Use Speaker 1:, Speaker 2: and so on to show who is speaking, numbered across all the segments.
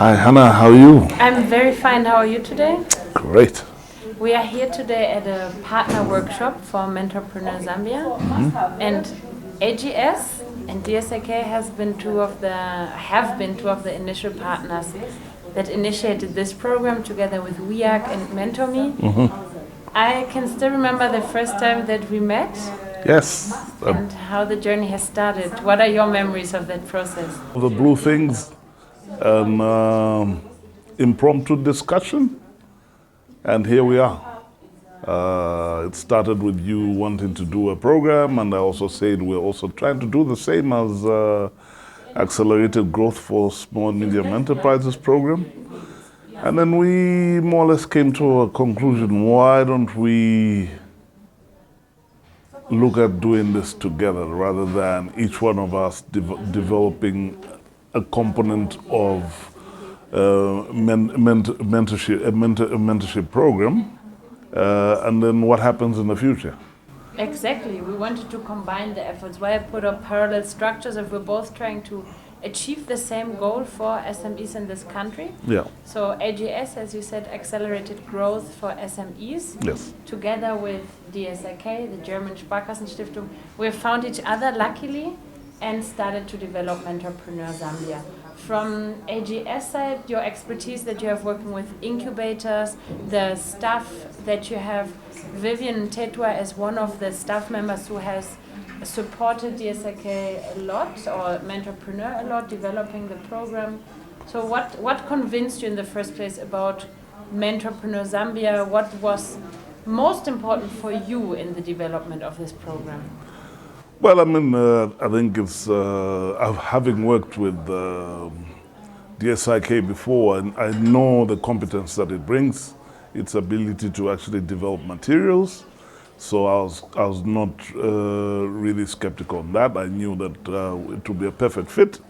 Speaker 1: Hi Hannah, how are you?
Speaker 2: I'm very fine. How are you today?
Speaker 1: Great.
Speaker 2: We are here today at a partner workshop for MENTORpreneur Zambia, and AGS and DSAK have been two of the initial partners that initiated this program together with WIAC and MentorMe. I can still remember the first time that we met.
Speaker 1: Yes.
Speaker 2: And how the journey has started. What are your memories of that process?
Speaker 1: The blue things, an impromptu discussion, and here we are. It started with you wanting to do a program, and I also said we're also trying to do the same as Accelerated Growth for Small and Medium Enterprises program. And then we more or less came to a conclusion, why don't we look at doing this together rather than each one of us developing a component of mentorship program, and then what happens in the future.
Speaker 2: Exactly. We wanted to combine the efforts. Why I put up parallel structures if we're both trying to achieve the same goal for SMEs in this country.
Speaker 1: Yeah.
Speaker 2: So AGS, as you said, accelerated growth for SMEs.
Speaker 1: Yes.
Speaker 2: Together with DSAK, the German Sparkassenstiftung, we found each other luckily and started to develop MENTORpreneur Zambia. From AGS side, your expertise that you have working with incubators, the staff that you have, Vivian Tetwa as one of the staff members who has supported DSAK a lot, or MENTORpreneur a lot, developing the program. So what convinced you in the first place about MENTORpreneur Zambia? What was most important for you in the development of this program?
Speaker 1: Well, I mean, I think it's, having worked with DSAK before, and I know the competence that it brings, its ability to actually develop materials. So I was not really skeptical on that. I knew that it would be a perfect fit.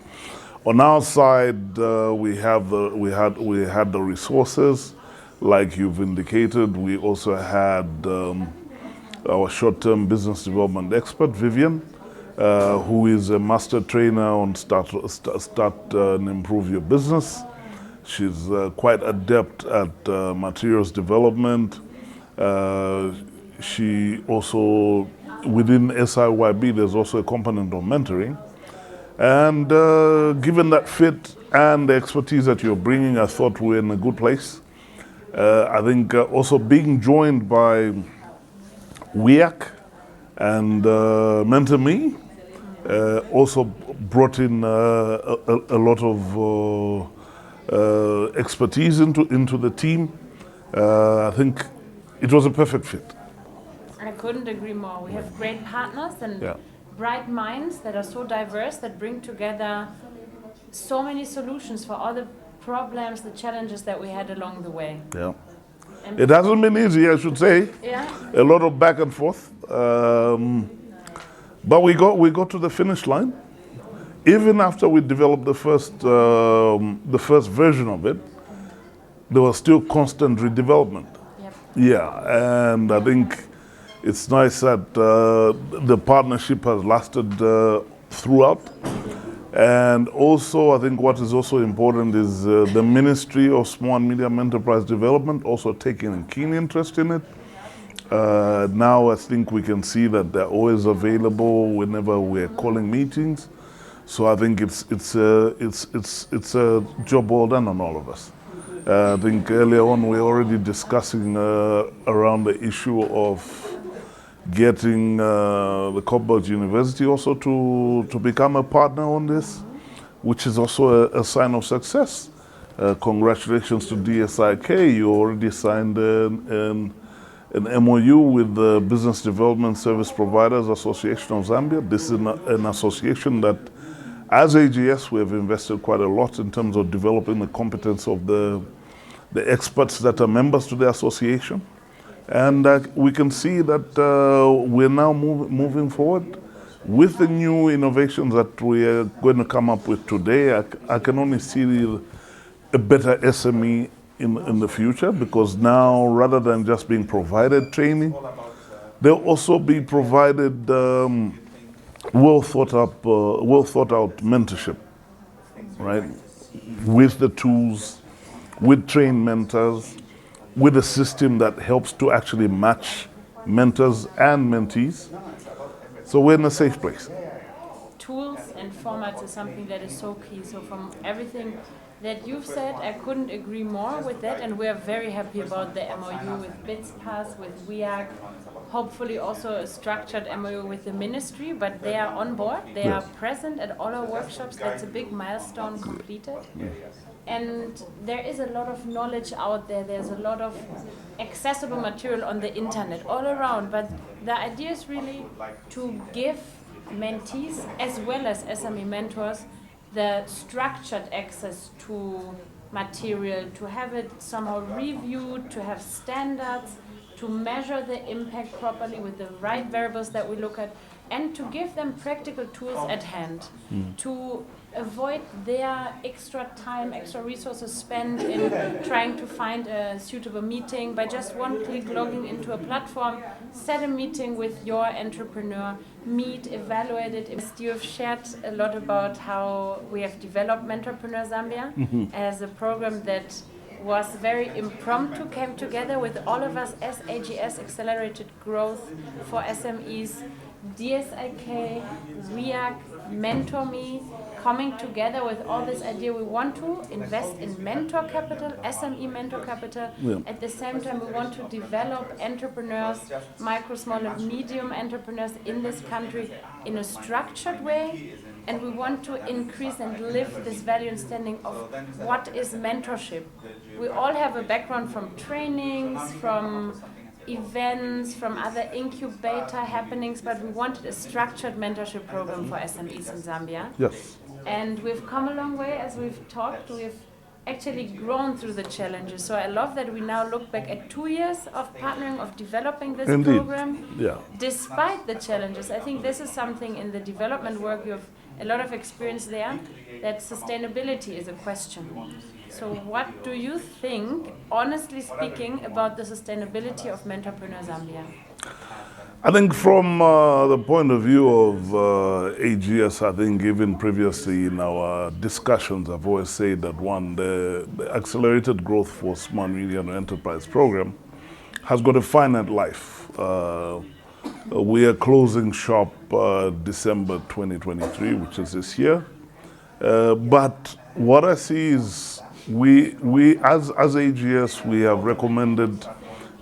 Speaker 1: On our side, we had the resources, like you've indicated. We also had our short-term business development expert, Vivian, who is a master trainer on start and improve your business. She's quite adept at materials development. She also, within SIYB, there's also a component of mentoring. And given that fit and the expertise that you're bringing, I thought we're in a good place. I think also being joined by WIAC and MentorMe also brought in a lot of expertise into the team. I think it was a perfect fit.
Speaker 2: I couldn't agree more. We have great partners and bright minds that are so diverse that bring together so many solutions for all the problems, the challenges that we had along the way.
Speaker 1: Yeah. And it hasn't been easy, I should say.
Speaker 2: Yeah.
Speaker 1: A lot of back and forth. But we got to the finish line. Even after we developed the first version of it, there was still constant redevelopment.
Speaker 2: Yep.
Speaker 1: Yeah, and I think it's nice that the partnership has lasted throughout. And also, I think what is also important is the Ministry of Small and Medium Enterprise Development also taking a keen interest in it. Now I think we can see that they're always available whenever we're calling meetings. So I think it's a job well done on all of us. I think earlier on we were already discussing around the issue of getting the Cobalt University also to become a partner on this, which is also a sign of success. Congratulations to DSAK. You already signed an MOU with the Business Development Service Providers Association of Zambia. This is an association that, as AGS, we have invested quite a lot in terms of developing the competence of the experts that are members to the association. And we can see that we're now moving forward with the new innovations that we are going to come up with today. I can only see a better SME in the future, because now, rather than just being provided training, they'll also be provided well thought out mentorship, right? with the tools, with trained mentors, with a system that helps to actually match mentors and mentees. So we're in a safe place.
Speaker 2: Tools and formats is something that is so key. So from everything that you've said, I couldn't agree more with that, and we're very happy about the MOU with BitsPass, with WIAC, hopefully also a structured MOU with the ministry, but they are on board, they are present at all our workshops. That's a big milestone completed. And there is a lot of knowledge out there, there's a lot of accessible material on the internet all around, but the idea is really to give mentees as well as SME mentors the structured access to material, to have it somehow reviewed, to have standards, to measure the impact properly with the right variables that we look at, and to give them practical tools at hand to avoid their extra time, extra resources spent in trying to find a suitable meeting by just one click logging into a platform, set a meeting with your entrepreneur, meet, evaluate it. You have shared a lot about how we have developed MENTORpreneur Zambia as a program that was very impromptu, came together with all of us as AGS Accelerated Growth for SMEs, DSIK, WIAC, MentorMe, coming together with all this idea. We want to invest in mentor capital, SME mentor capital. At the same time, we want to develop entrepreneurs, micro, small and medium entrepreneurs in this country in a structured way. And we want to increase and live this value and standing of what is mentorship. We all have a background from trainings, from events, from other incubator happenings, but we wanted a structured mentorship program for SMEs in Zambia.
Speaker 1: Yes.
Speaker 2: And we've come a long way as we've talked. We've actually grown through the challenges. So I love that we now look back at 2 years of partnering, of developing this program.
Speaker 1: Yeah.
Speaker 2: Despite the challenges, I think this is something in the development work, you have a lot of experience there, that sustainability is a question. So what do you think, honestly speaking, about the sustainability of MENTORpreneur Zambia?
Speaker 1: I think from the point of view of AGS, I think even previously in our discussions, I've always said that one, the Accelerated Growth for Small, Medium and Enterprise program has got a finite life. We are closing shop December 2023, which is this year. But what I see is we as AGS, we have recommended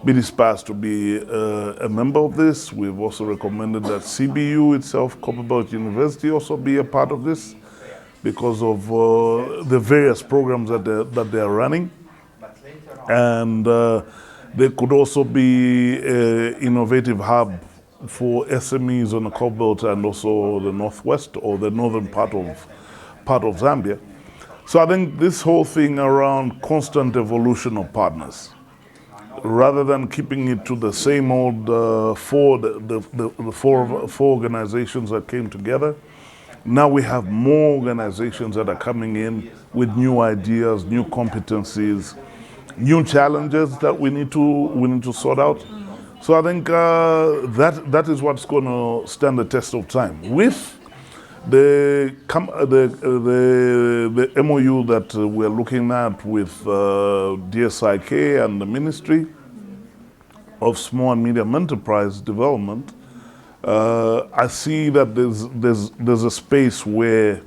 Speaker 1: BitsPass to be a member of this. We've also recommended that CBU itself, Copperbelt University, also be a part of this because of the various programs that they are running. And there could also be an innovative hub for SMEs on the Copperbelt and also the northwest or the northern part of Zambia. So I think this whole thing around constant evolution of partners, rather than keeping it to the same old four organizations that came together, now we have more organizations that are coming in with new ideas, new competencies, new challenges that we need to sort out. So I think that is what's going to stand the test of time. With the MOU that we're looking at with DSIK and the Ministry of Small and Medium Enterprise Development, I see that there's a space where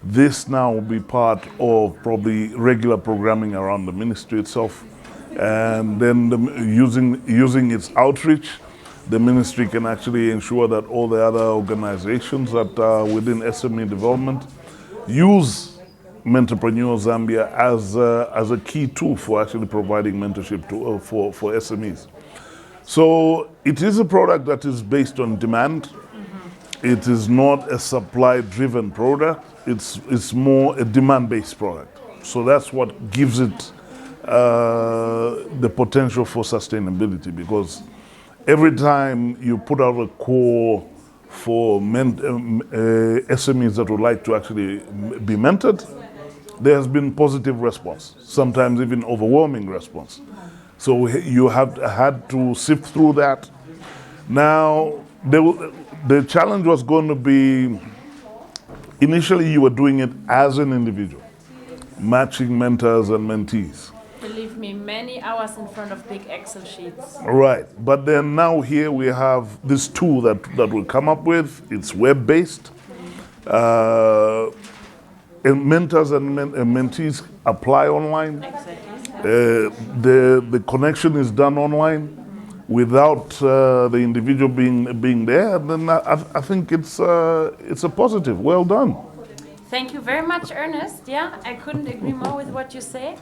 Speaker 1: this now will be part of probably regular programming around the ministry itself, and then using its outreach, the ministry can actually ensure that all the other organizations that are within SME development use MENTORpreneur Zambia as a key tool for actually providing mentorship to, for SMEs. So it is a product that is based on demand. It is not a supply-driven product. It's more a demand-based product. So that's what gives it the potential for sustainability, because every time you put out a call for SMEs that would like to actually be mentored, there has been positive response, sometimes even overwhelming response. So you have had to sift through that. Now, the challenge was going to be, initially you were doing it as an individual. matching mentors and mentees.
Speaker 2: Believe me, many hours in front of big Excel sheets.
Speaker 1: Right, but then now here we have this tool that we come up with. It's web-based. And mentors and mentees apply online.
Speaker 2: Exactly.
Speaker 1: The connection is done online without the individual being there. Then I think it's a positive. Well done.
Speaker 2: Thank you very much, Ernest. Yeah, I couldn't agree more with what you say.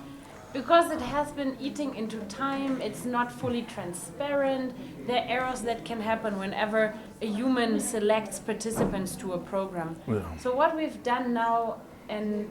Speaker 2: Because it has been eating into time, it's not fully transparent. There are errors that can happen whenever a human selects participants to a program.
Speaker 1: Yeah.
Speaker 2: So what we've done now, and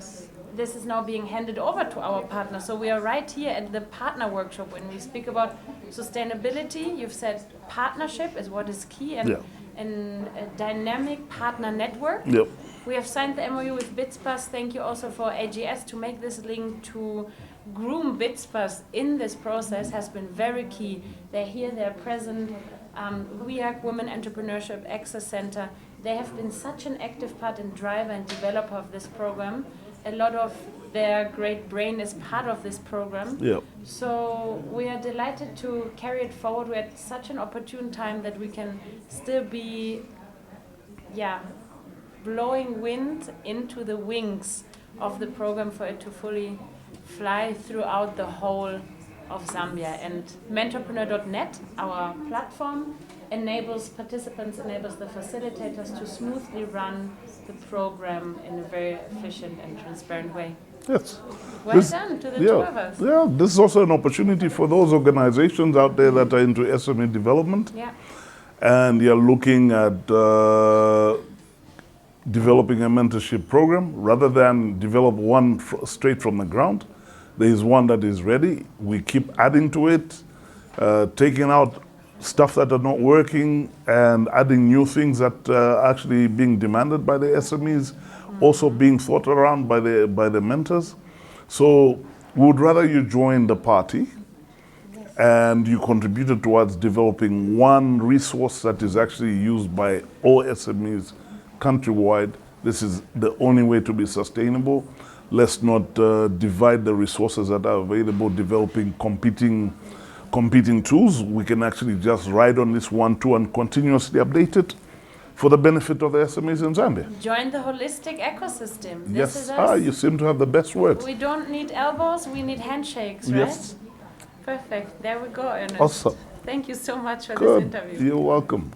Speaker 2: this is now being handed over to our partner. So we are right here at the partner workshop when we speak about sustainability. You've said partnership is what is key, and,
Speaker 1: Yeah.
Speaker 2: and a dynamic partner network.
Speaker 1: Yep.
Speaker 2: We have signed the MOU with BITSPAS. Thank you also for AGS to make this link to groom BITSPAS in this process has been very key. They're here, they're present. WEAC, Women Entrepreneurship Access Center, they have been such an active part and driver and developer of this program. A lot of their great brain is part of this program.
Speaker 1: Yep.
Speaker 2: So we are delighted to carry it forward. We're at such an opportune time that we can still be, blowing wind into the wings of the program for it to fully fly throughout the whole of Zambia. And mentorpreneur.net, our platform, enables participants, enables the facilitators to smoothly run the program in a very efficient and transparent way.
Speaker 1: Yes.
Speaker 2: Well done to the two of us.
Speaker 1: Yeah, this is also an opportunity for those organizations out there that are into SME development.
Speaker 2: Yeah.
Speaker 1: And you're looking at developing a mentorship program. Rather than develop one straight from the ground, there is one that is ready. We keep adding to it, taking out stuff that are not working and adding new things that are actually being demanded by the SMEs, also being thought around by the mentors. So we would rather you join the party and you contributed towards developing one resource that is actually used by all SMEs countrywide. This is the only way to be sustainable. Let's not divide the resources that are available, developing competing tools. We can actually just ride on this one tool and continuously update it for the benefit of the SMEs in Zambia.
Speaker 2: Join the holistic ecosystem. This
Speaker 1: Yes,
Speaker 2: is us.
Speaker 1: you seem to have the best words.
Speaker 2: We don't need elbows, we need handshakes, right?
Speaker 1: Yes.
Speaker 2: Perfect. There we go, Ernest.
Speaker 1: Awesome.
Speaker 2: Thank you so much for this
Speaker 1: Good.
Speaker 2: interview.
Speaker 1: You're welcome.